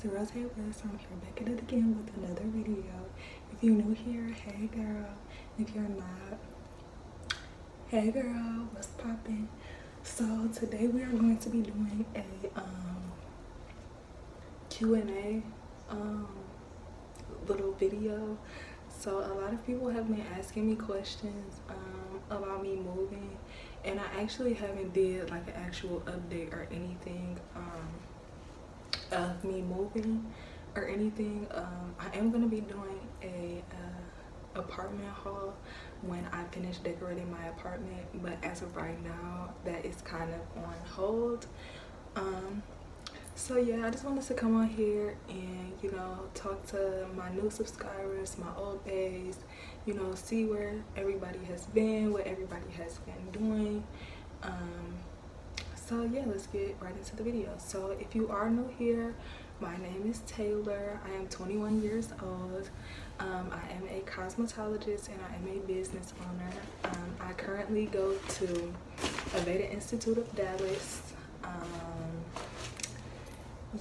Therealtaywest. I'm here back at it again with another video. If you're new here, hey girl. If you're not, hey girl, what's poppin'? So today we are going to be doing a Q&A little video. So a lot of people have been asking me questions about me moving, and I actually haven't did like an actual update or anything of me moving or anything. I am going to be doing a apartment haul when I finish decorating my apartment, but as of right now that is kind of on hold. So yeah, I just wanted to come on here and, you know, talk to my new subscribers, my old babes, you know, see where everybody has been, what everybody has been doing. So yeah, let's get right into the video. So if you are new here, my name is Taylor. I am 21 years old. I am a cosmetologist and I am a business owner. I currently go to Aveda Institute of Dallas.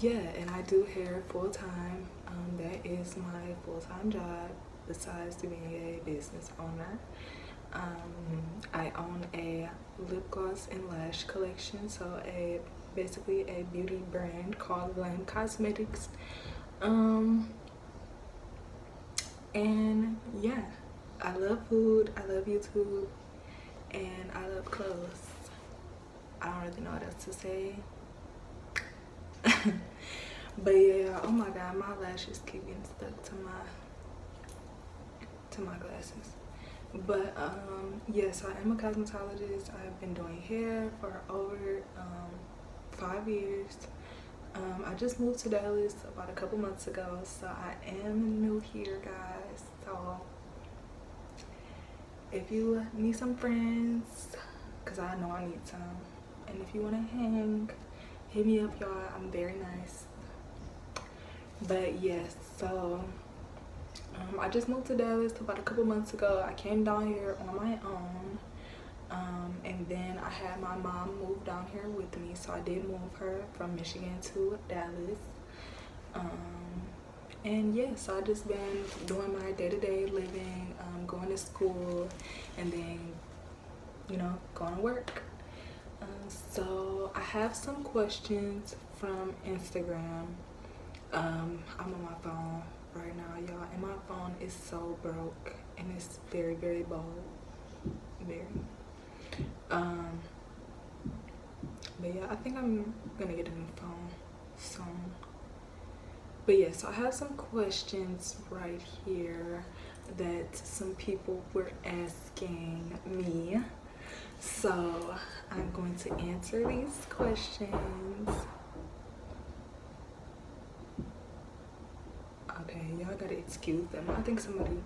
Yeah, and I do hair full-time. That is my full-time job besides being a business owner. I own a lip gloss and lash collection, so basically a beauty brand called Glam Cosmetics. And yeah, I love food, I love YouTube, and I love clothes. I don't really know what else to say. But yeah, oh my god, my lashes keep getting stuck to my glasses. But yes, I am a cosmetologist. I've been doing hair for over 5 years. I just moved to Dallas about a couple months ago, so I am new here, guys. So if you need some friends, because I know I need some, and if you want to hang, hit me up, y'all. I'm very nice. But yes, so I just moved to Dallas about a couple months ago. I came down here on my own, and then I had my mom move down here with me, so I did move her from Michigan to Dallas. And yeah, so I just been doing my day-to-day living, going to school, and then, you know, going to work. So I have some questions from Instagram. I'm on my phone right now, y'all, and my phone is so broke and it's very, very bold. Very. But yeah, I think I'm gonna get a new phone soon. But yeah, so I have some questions right here that some people were asking me. So I'm going to answer these questions. Okay, y'all gotta excuse them. I think somebody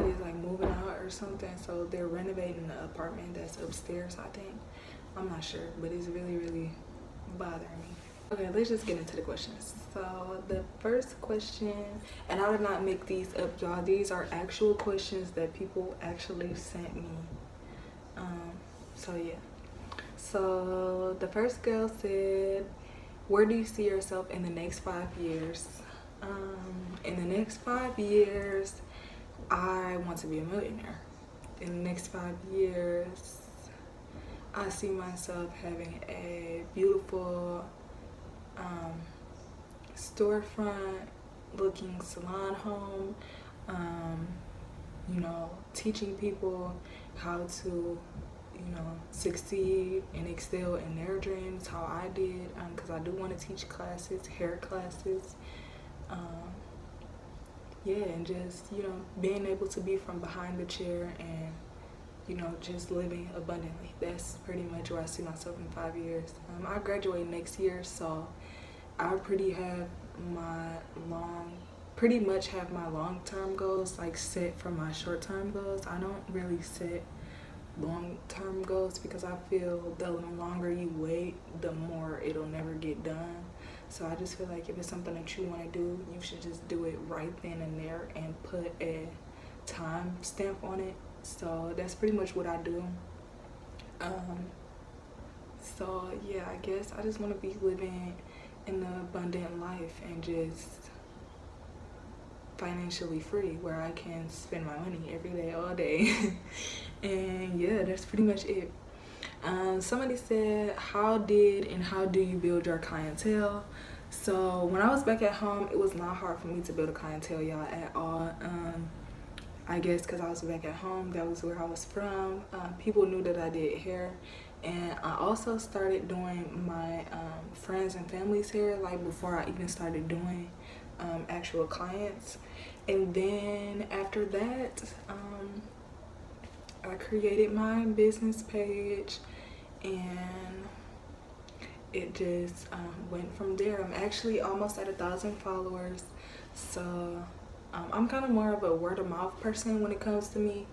is like moving out or something, so they're renovating the apartment that's upstairs, I think. I'm not sure, but it's really, really bothering me. Okay, let's just get into the questions. So the first question, and I did not make these up, y'all. These are actual questions that people actually sent me. So yeah. So the first girl said, where do you see yourself in the next 5 years? In the next 5 years, I want to be a millionaire. In the next 5 years, I see myself having a beautiful storefront looking salon home, you know, teaching people how to, you know, succeed and excel in their dreams, how I did, because I do want to teach classes, hair classes. Yeah, and just, you know, being able to be from behind the chair and, you know, just living abundantly. That's pretty much where I see myself in 5 years. I graduate next year, so I pretty much have my long-term goals like set for my short-term goals. I don't really set long-term goals because I feel the longer you wait, the more it'll never get done. So I just feel like if it's something that you want to do, you should just do it right then and there and put a time stamp on it. So that's pretty much what I do. So yeah, I guess I just want to be living an abundant life and just financially free, where I can spend my money every day, all day. And yeah, that's pretty much it. Somebody said, how do you build your clientele? So when I was back at home, it was not hard for me to build a clientele, y'all, at all. I guess because I was back at home, that was where I was from. People knew that I did hair, and I also started doing my friends and family's hair, like before I even started doing actual clients. And then after that, I created my business page, and it just went from there. I'm actually almost at 1,000 followers, so I'm kind of more of a word of mouth person when it comes to me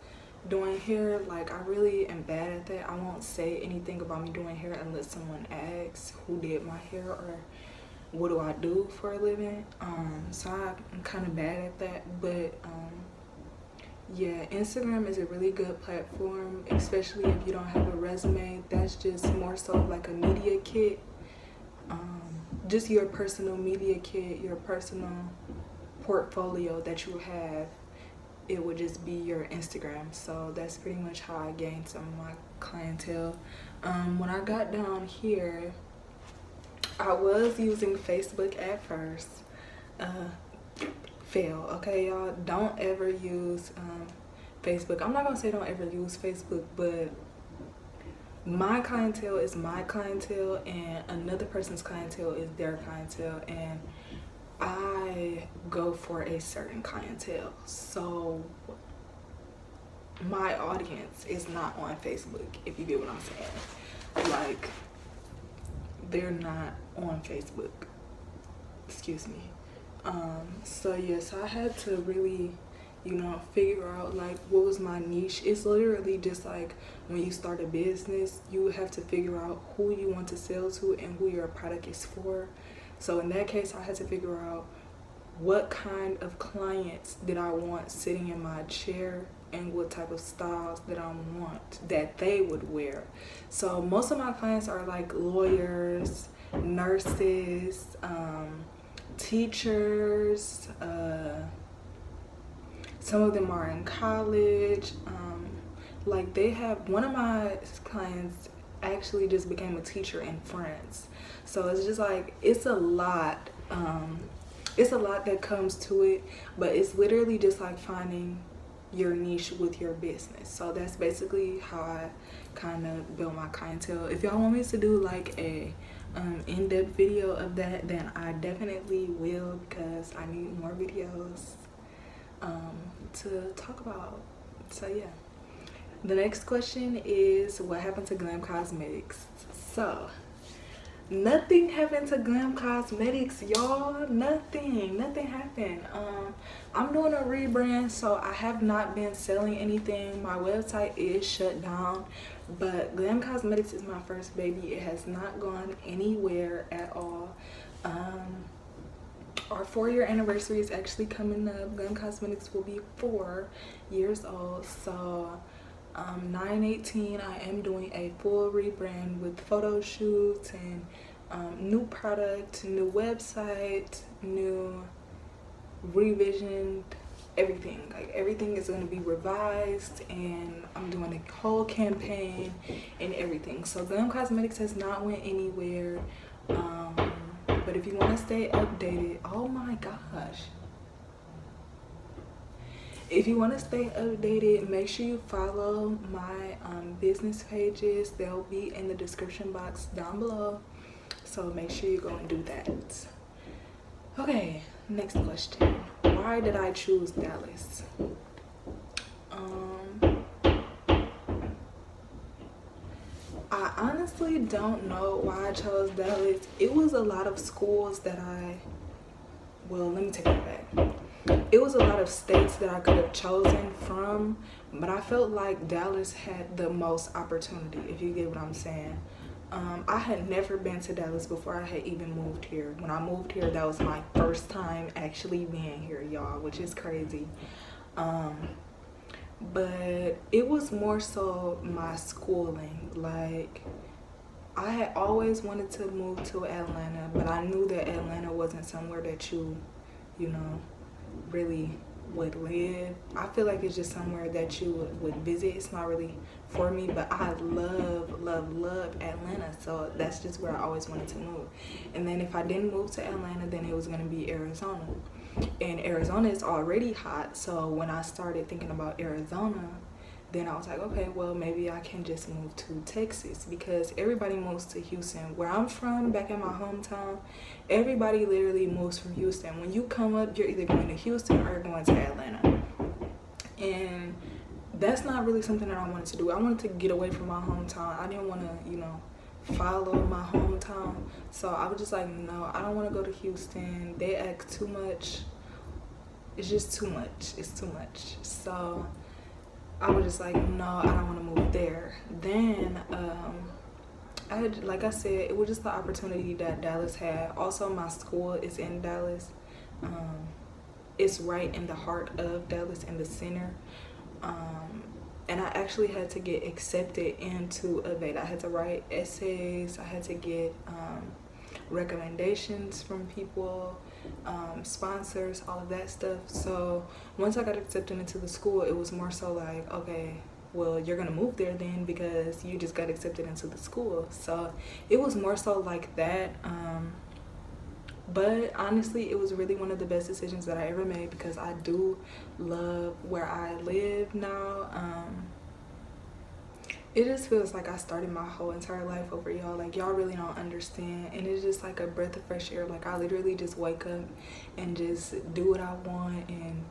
doing hair. Like, I really am bad at that. I won't say anything about me doing hair unless someone asks who did my hair or what do I do for a living. So I'm kind of bad at that, but yeah, Instagram is a really good platform, especially if you don't have a resume. That's just more so like a media kit, just your personal media kit, your personal portfolio that you have. It would just be your Instagram. So that's pretty much how I gained some of my clientele. When I got down here, I was using Facebook at first. Fail, okay, y'all? Don't ever use Facebook. I'm not gonna say don't ever use Facebook, but my clientele is my clientele and another person's clientele is their clientele, and I go for a certain clientele. So my audience is not on Facebook, if you get what I'm saying. Like, they're not on Facebook, excuse me. So yes, I had to really, figure out like what was my niche. It's literally just like when you start a business, you have to figure out who you want to sell to and who your product is for. So in that case, I had to figure out what kind of clients did I want sitting in my chair and what type of styles that I want that they would wear. So most of my clients are like lawyers, nurses, teachers, some of them are in college. Like, they have, one of my clients actually just became a teacher in France. So it's just like, it's a lot that comes to it, but it's literally just like finding your niche with your business. So that's basically how I kind of build my clientele. If y'all want me to do like a in-depth video of that, then I definitely will, because I need more videos to talk about. So yeah, the next question is, what happened to Glam Cosmetics? So nothing happened to Glam Cosmetics, y'all. Nothing happened. I'm doing a rebrand, so I have not been selling anything. My website is shut down, but Glam Cosmetics is my first baby. It has not gone anywhere at all. Our 4-year anniversary is actually coming up. Glam Cosmetics will be 4 years old. So 9/18, I am doing a full rebrand with photo shoots and new product, new website, new revisioned, everything. Like, everything is going to be revised, and I'm doing a whole campaign and everything. So Glam Cosmetics has not went anywhere. But if you want to stay updated, oh my gosh. If you want to stay updated, make sure you follow my business pages. They'll be in the description box down below. So make sure you go and do that. Okay, next question. Why did I choose Dallas? I honestly don't know why I chose Dallas. It was a lot of schools that well, let me take that back. It was a lot of states that I could have chosen from, but I felt like Dallas had the most opportunity, if you get what I'm saying. I had never been to Dallas before I had even moved here. When I moved here, that was my first time actually being here, y'all, which is crazy. But it was more so my schooling. Like, I had always wanted to move to Atlanta, but I knew that Atlanta wasn't somewhere that you know, really would live. I feel like it's just somewhere that you would visit. It's not really for me, but I love Atlanta, so that's just where I always wanted to move. And then if I didn't move to Atlanta, then it was going to be Arizona, and Arizona is already hot. So when I started thinking about Arizona, then I was like, okay, well, maybe I can just move to Texas, because everybody moves to Houston. Where I'm from, back in my hometown, everybody literally moves from Houston. When you come up, you're either going to Houston or going to Atlanta. And that's not really something that I wanted to do. I wanted to get away from my hometown. I didn't want to, you know, follow my hometown. So I was just like, no, I don't want to go to Houston. They act too much. It's just too much. It's too much. So I was just like, no, I don't want to move there. Then I had, like I said, it was just the opportunity that Dallas had. Also, my school is in Dallas. It's right in the heart of Dallas, in the center. And I actually had to get accepted into Evade. I had to write essays. I had to get recommendations from people, sponsors, all of that stuff. So once I got accepted into the school, it was more so like, okay, well, you're gonna move there then, because you just got accepted into the school. So it was more so like that. But honestly, it was really one of the best decisions that I ever made, because I do love where I live now. It just feels like I started my whole entire life over, y'all. Like, y'all really don't understand. And it's just like a breath of fresh air. Like, I literally just wake up and just do what I want and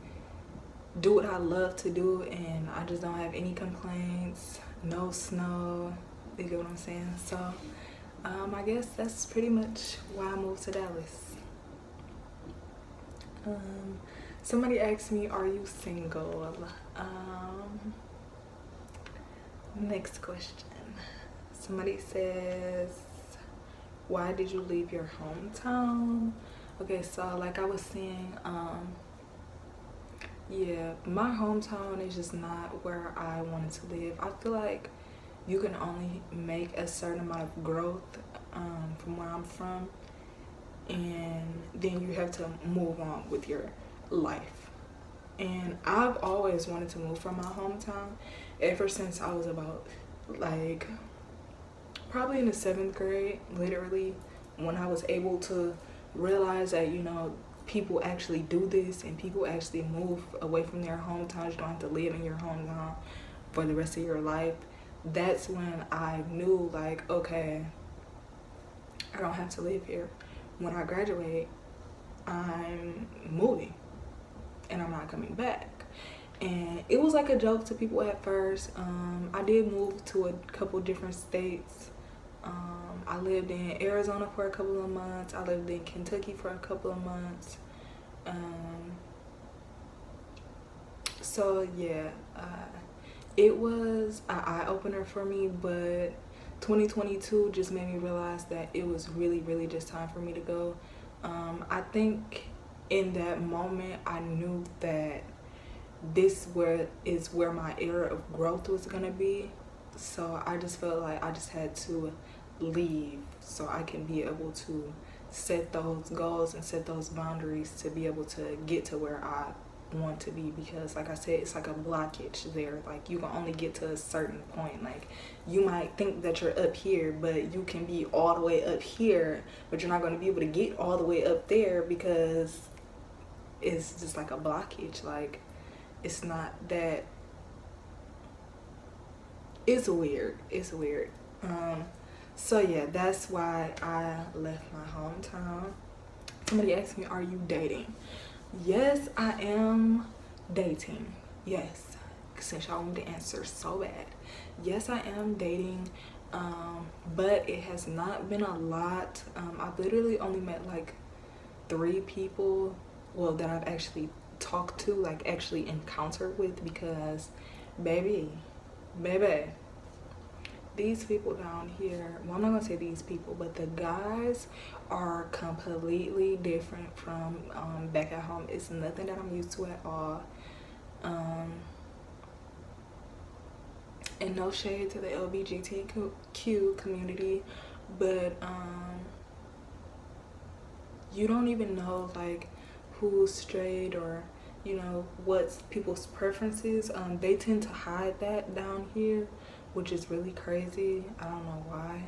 do what I love to do. And I just don't have any complaints. No snow. You get what I'm saying? So I guess that's pretty much why I moved to Dallas. Somebody asked me, are you single? Next question. Somebody says, why did you leave your hometown? Okay, so like I was saying, yeah, my hometown is just not where I wanted to live. I feel like you can only make a certain amount of growth from where I'm from, and then you have to move on with your life. And I've always wanted to move from my hometown ever since I was about, like, probably in the 7th grade, literally, when I was able to realize that, you know, people actually do this and people actually move away from their hometowns. You don't have to live in your hometown for the rest of your life. That's when I knew, like, okay, I don't have to live here. When I graduate, I'm moving and I'm not coming back. And it was like a joke to people at first. I did move to a couple different states. I lived in Arizona for a couple of months. I lived in Kentucky for a couple of months. So yeah, it was an eye-opener for me, but 2022 just made me realize that it was really just time for me to go. I think in that moment I knew that this is where my era of growth was gonna be. So I just felt like I just had to leave so I can be able to set those goals and set those boundaries to be able to get to where I want to be. Because like I said, it's like a blockage there. Like, you can only get to a certain point. Like, you might think that you're up here, but you can be all the way up here, but you're not going to be able to get all the way up there because it's just like a blockage. Like, it's not that, it's weird. So yeah, that's why I left my hometown. Somebody asked me, are you dating? Yes, I am dating. Yes, since y'all want the answer so bad. Yes, I am dating, but it has not been a lot. I've literally only met like 3 people, well, that I've actually talked to, like actually encountered with, because baby, these people down here, well, I'm not gonna say these people, but the guys are completely different from back at home. It's nothing that I'm used to at all. And no shade to the LGBTQ community. but you don't even know like who's straight or you know what's people's preferences. They tend to hide that down here, which is really crazy. I don't know why.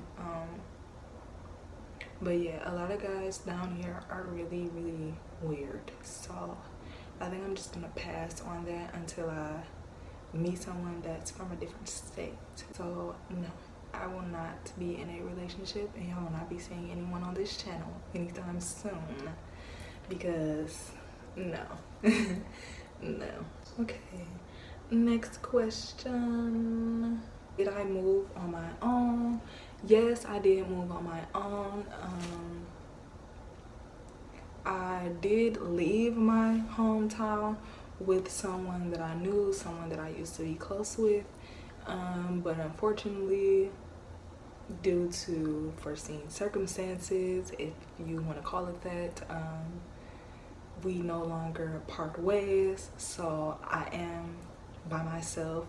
But yeah, a lot of guys down here are really weird, so I think I'm just gonna pass on that until I meet someone that's from a different state. So no, I will not be in a relationship, and y'all will not be seeing anyone on this channel anytime soon, because no. No. Okay, next question. Did I move on my own? Yes, I did move on my own. I did leave my hometown with someone that I knew, someone that I used to be close with, but unfortunately, due to foreseen circumstances, if you want to call it that, we no longer part ways. So I am by myself.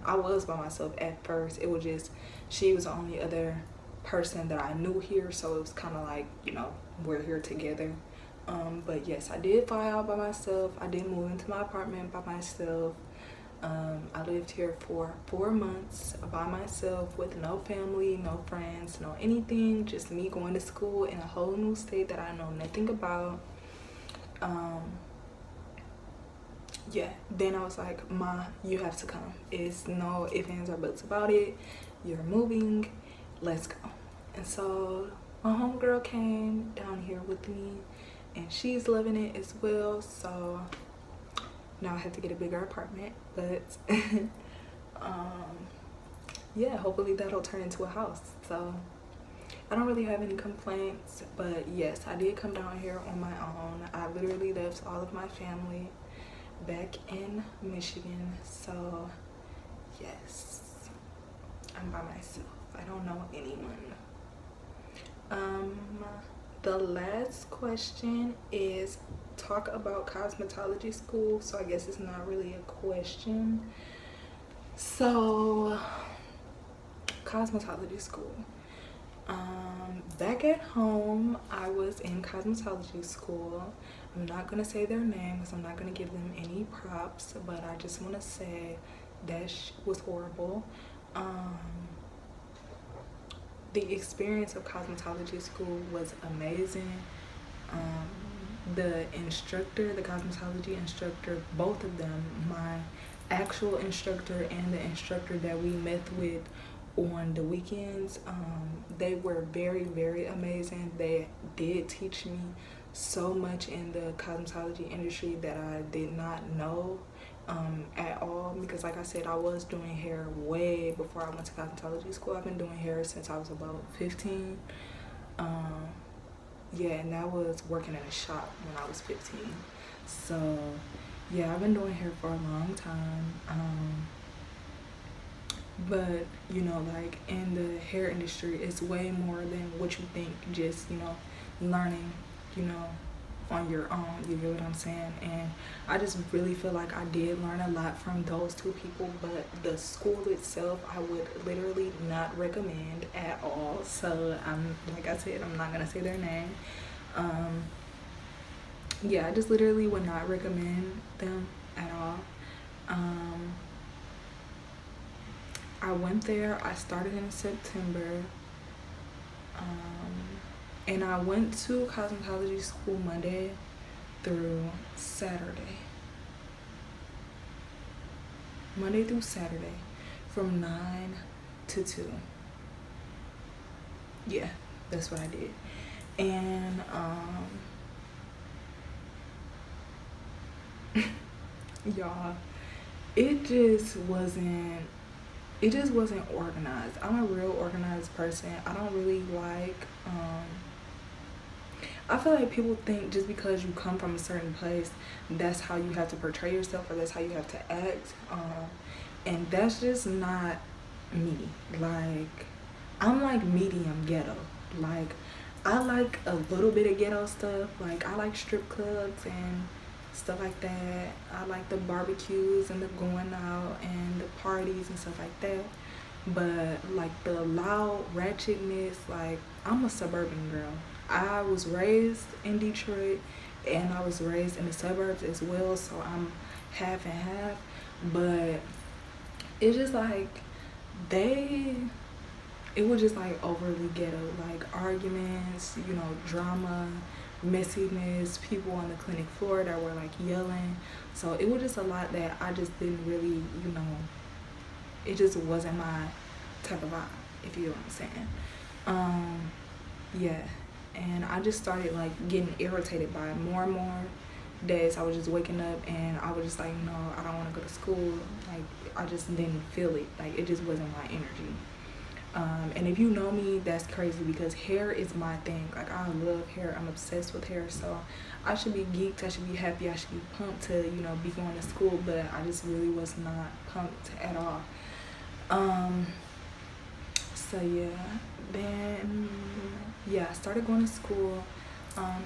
I was by myself at first. It was just, she was the only other person that I knew here, so it was kind of like, you know, we're here together. But yes, I did fly out by myself. I did move into my apartment by myself. I lived here for 4 months by myself with no family, no friends, no anything, just me going to school in a whole new state that I know nothing about. Yeah, then I was like, Ma, you have to come. It's no ifs, ands, or buts about it. You're moving, let's go. And so my homegirl came down here with me, and she's loving it as well. So now I have to get a bigger apartment, but yeah, hopefully that'll turn into a house. So I don't really have any complaints, but yes, I did come down here on my own. I literally left all of my family back in Michigan. So yes, I'm by myself. I don't know anyone. The last question is talk about cosmetology school. So I guess it's not really a question. So cosmetology school. Back at home, I was in cosmetology school. I'm not gonna say their names. I'm not gonna give them any props, but I just want to say that was horrible. The experience of cosmetology school was amazing. The instructor, the cosmetology instructor, both of them, my actual instructor and the instructor that we met with on the weekends, they were very amazing. They did teach me so much in the cosmetology industry that I did not know at all, because like I said, I was doing hair way before I went to cosmetology school. I've been doing hair since I was about 15. Yeah, and that was working in a shop when I was 15. So yeah, I've been doing hair for a long time. But you know, like in the hair industry, it's way more than what you think. Just, you know, learning, you know, on your own, you get what I'm saying? And I just really feel like I did learn a lot from those two people, but the school itself I would literally not recommend at all. So like I said, I'm not gonna say their name. Yeah, I just literally would not recommend them at all. I went there, I started in September, and I went to cosmetology school Monday through Saturday. Monday through Saturday from 9 to 2. Yeah, that's what I did. And y'all, it just wasn't organized. I'm a real organized person. I don't really like I feel like people think just because you come from a certain place, that's how you have to portray yourself or that's how you have to act, and that's just not me. Like, I'm like medium ghetto. Like, I like a little bit of ghetto stuff. Like, I like strip clubs and stuff like that. I like the barbecues and the going out and the parties and stuff like that. but like the loud ratchetness, like I'm a suburban girl. I was raised in Detroit and I was raised in the suburbs as well, so I'm half and half. But it's just like they it was just like overly ghetto, like arguments, you know, drama, messiness, people on the clinic floor that were like yelling. So it was just a lot that I just didn't really, you know, it just wasn't my type of vibe, if you know what I'm saying. Yeah, and I just started like getting irritated by it more and more days. I was just waking up and I was just like, no, I don't want to go to school. Like I just didn't feel it. Like it just wasn't my energy. And if you know me, that's crazy because hair is my thing. Like I love hair. I'm obsessed with hair. So I should be geeked. I should be happy. I should be pumped to, you know, be going to school. But I just really was not pumped at all. So yeah, then yeah, I started going to school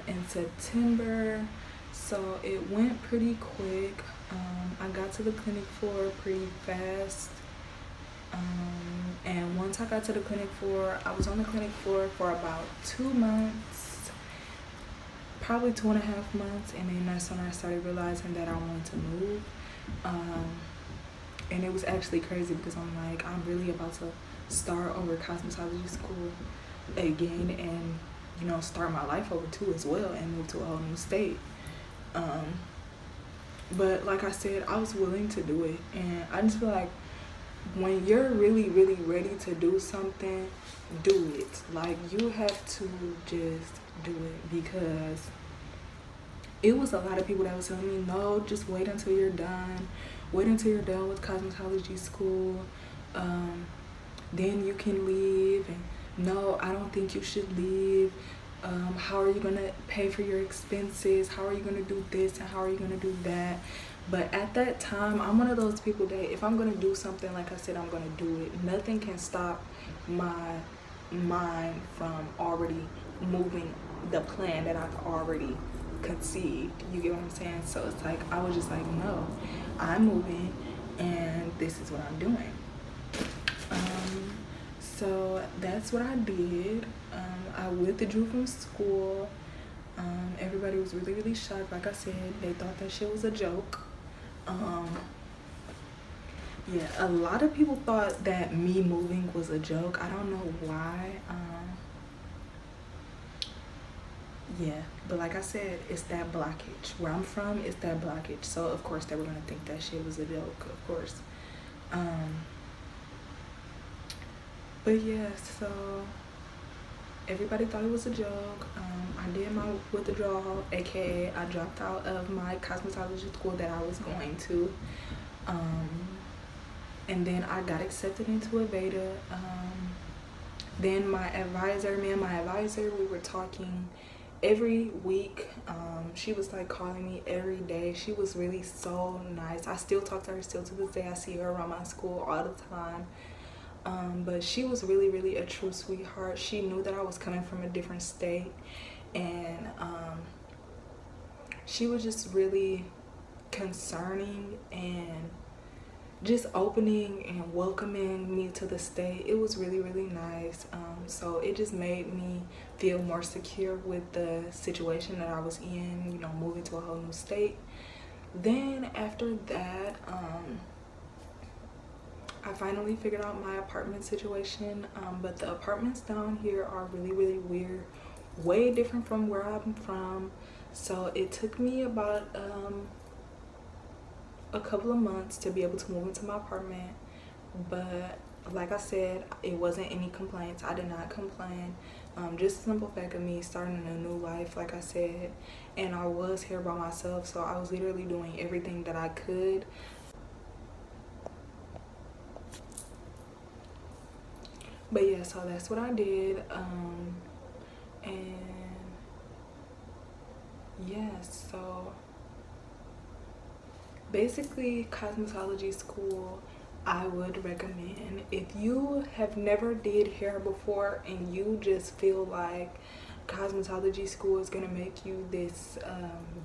in September. So it went pretty quick. I got to the clinic floor pretty fast. And once I got to the clinic floor, I was on the clinic floor for about 2 months, probably 2.5 months, and then that's when I started realizing that I wanted to move. And it was actually crazy because I'm like, I'm really about to start over cosmetology school again and, you know, start my life over too as well and move to a whole new state. But like I said, I was willing to do it, and I just feel like when you're really, really ready to do something, do it. Like you have to just do it, because it was a lot of people that was telling me, no, just wait until you're done. Wait until you're done with cosmetology school. Then you can leave. And no, I don't think you should leave. How are you gonna pay for your expenses? How are you gonna do this and how are you gonna do that? But at that time, I'm one of those people that if I'm gonna do something, like I said, I'm gonna do it. Nothing can stop my mind from already moving the plan that I've already conceived. You get what I'm saying? So it's like I was just like, no, I'm moving and this is what I'm doing. So that's what I did. I withdrew from school. Everybody was really, really shocked. Like I said, they thought that shit was a joke. Yeah, a lot of people thought that me moving was a joke. I don't know why. Yeah, but like I said, it's that blockage. Where I'm from, it's that blockage. So of course they were gonna think that shit was a joke, of course. But yeah, so everybody thought it was a joke. I did my withdrawal, aka I dropped out of my cosmetology school that I was going to. And then I got accepted into Aveda. Then me and my advisor, we were talking every week. She was like calling me every day. She was really so nice. I still talk to her still to this day. I see her around my school all the time. But she was really, really a true sweetheart. She knew that I was coming from a different state, and she was just really concerning and just opening and welcoming me to the state. It was really, really nice. So it just made me feel more secure with the situation that I was in, you know, moving to a whole new state. Then after that, I finally figured out my apartment situation, but the apartments down here are really, really weird, way different from where I'm from. So it took me about a couple of months to be able to move into my apartment. But like I said, it wasn't any complaints. I did not complain. Just a simple fact of me starting a new life, like I said, and I was here by myself, so I was literally doing everything that I could. But yeah, so that's what I did. And yeah, so basically cosmetology school, I would recommend if you have never did hair before and you just feel like cosmetology school is gonna make you this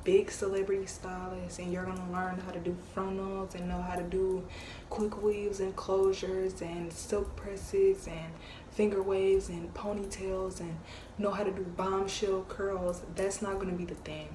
big celebrity stylist, and you're gonna learn how to do frontals and know how to do quick weaves and closures and silk presses and finger waves and ponytails and know how to do bombshell curls. That's not gonna be the thing.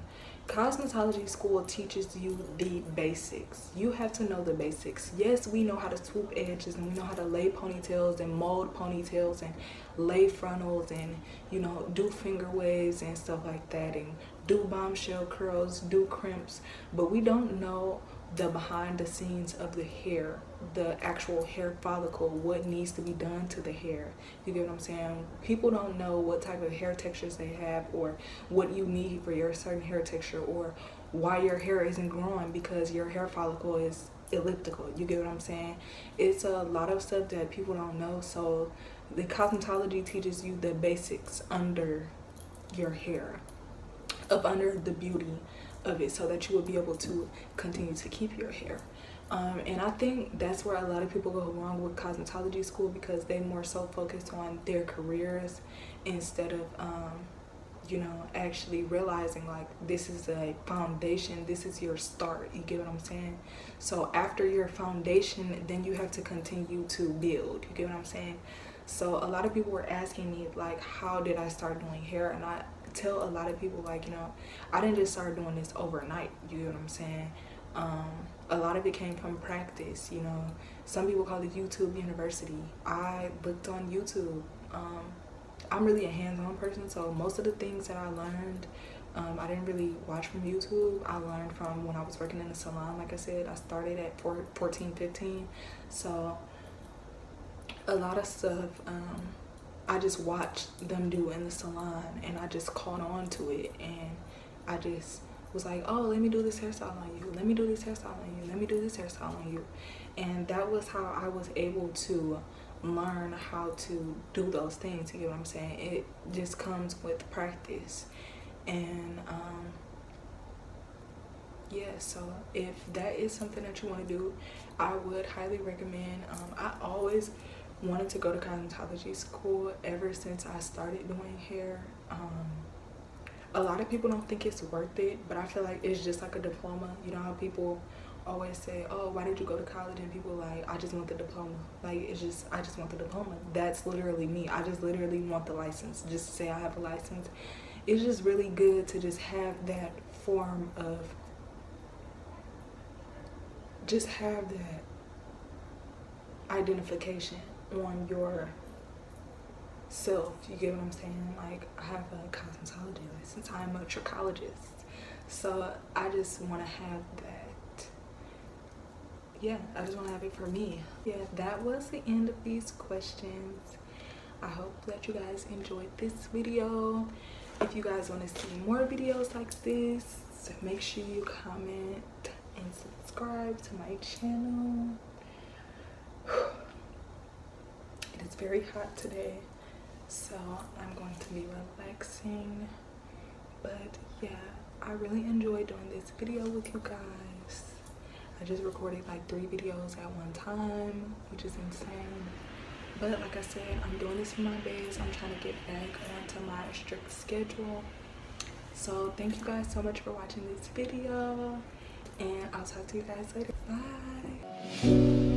Cosmetology school teaches you the basics. You have to know the basics. Yes, we know how to swoop edges, and we know how to lay ponytails and mold ponytails and lay frontals and, you know, do finger waves and stuff like that, and do bombshell curls, do crimps, but we don't know the behind the scenes of the hair, the actual hair follicle, what needs to be done to the hair. You get what I'm saying? People don't know what type of hair textures they have, or what you need for your certain hair texture, or why your hair isn't growing because your hair follicle is elliptical. You get what I'm saying? It's a lot of stuff that people don't know. So the cosmetology teaches you the basics under your hair, up under the beauty of it, so that you will be able to continue to keep your hair. And I think that's where a lot of people go wrong with cosmetology school, because they more so focus on their careers instead of you know, actually realizing like this is a foundation, this is your start. You get what I'm saying? So after your foundation, then you have to continue to build. You get what I'm saying? So a lot of people were asking me like, how did I start doing hair? And I tell a lot of people, like, you know, I didn't just start doing this overnight. You get what I'm saying? A lot of it came from practice. You know, some people call it YouTube University. I looked on YouTube. I'm really a hands-on person, so most of the things that I learned, I didn't really watch from YouTube. I learned from when I was working in the salon. Like I said, I started at 14, 15, so a lot of stuff I just watched them do in the salon, and I just caught on to it, and I just was like, oh, let me do this hairstyle on you, let me do this hairstyle on you, let me do this hairstyle on you. And that was how I was able to learn how to do those things. You get what I'm saying? It just comes with practice. And yeah, so if that is something that you want to do, I would highly recommend. I always wanted to go to cosmetology school ever since I started doing hair. A lot of people don't think it's worth it, but I feel like it's just like a diploma. You know how people always say, oh, why did you go to college? And people like, I just want the diploma. Like, it's just, I just want the diploma. That's literally me. I just literally want the license, just to say I have a license. It's just really good to just have that form of, just have that identification on your self. You get what I'm saying? Like, I have a cosmetology license. I'm a trichologist. So I just want to have that. Yeah, I just want to have it for me. Yeah, that was the end of these questions. I hope that you guys enjoyed this video. If you guys want to see more videos like this, make sure you comment and subscribe to my channel. It is very hot today, so I'm going to be relaxing. But yeah, I really enjoyed doing this video with you guys. I just recorded like 3 videos at one time, which is insane. But like I said, I'm doing this for my base. I'm trying to get back onto my strict schedule. So thank you guys so much for watching this video, and I'll talk to you guys later. Bye.